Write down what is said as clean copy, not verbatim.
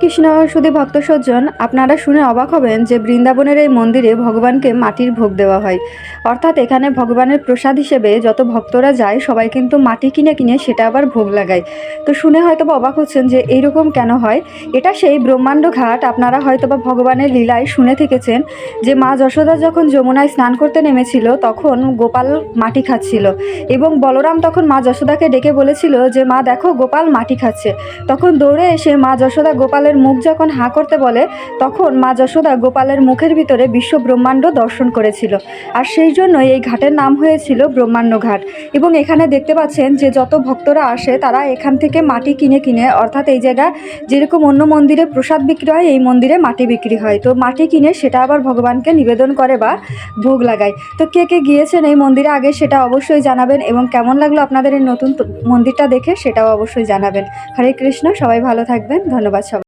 কৃষ্ণ শুধু ভক্ত সজ্জন, আপনারা শুনে অবাক হবেন যে বৃন্দাবনের এই মন্দিরে ভগবানকে মাটির ভোগ দেওয়া হয়। অর্থাৎ এখানে ভগবানের প্রসাদ হিসেবে যত ভক্তরা যায় সবাই কিন্তু মাটি কিনে কিনে সেটা আবার ভোগ লাগায়। তো শুনে হয়তোবা অবাক হচ্ছেন যে এইরকম কেন হয়। এটা সেই ব্রহ্মাণ্ড ঘাট। আপনারা হয়তোবা ভগবানের লীলায় শুনে থেকেছেন যে মা যশোদা যখন যমুনায় স্নান করতে নেমেছিল তখন গোপাল মাটি খাচ্ছিল এবং বলরাম তখন মা যশোদাকে ডেকে বলেছিল যে মা দেখো গোপাল মাটি খাচ্ছে। তখন দৌড়ে এসে মা যশোদা গোপালের মুখ যখন হাঁ করতে বলে তখন মা যশোদা গোপালের মুখের ভিতরে বিশ্ব ব্রহ্মাণ্ড দর্শন করেছিল। আর সেই জন্যই এই ঘাটের নাম হয়েছিল ব্রহ্মাণ্ড ঘাট। এবং এখানে দেখতে পাচ্ছেন যে যত ভক্তরা আসে তারা এখান থেকে মাটি কিনে কিনে, অর্থাৎ এই জায়গা যেরকম অন্য মন্দিরে প্রসাদ বিক্রি হয় এই মন্দিরে মাটি বিক্রি হয়। তো মাটি কিনে সেটা আবার ভগবানকে নিবেদন করে বা ভোগ লাগায়। তো কে কে গিয়েছেন এই মন্দিরে আগে সেটা অবশ্যই জানাবেন এবং কেমন লাগলো আপনাদের এই নতুন মন্দিরটা দেখে সেটাও অবশ্যই জানাবেন। হরে কৃষ্ণ, সবাই ভালো থাকবেন। ধন্যবাদ সবাই।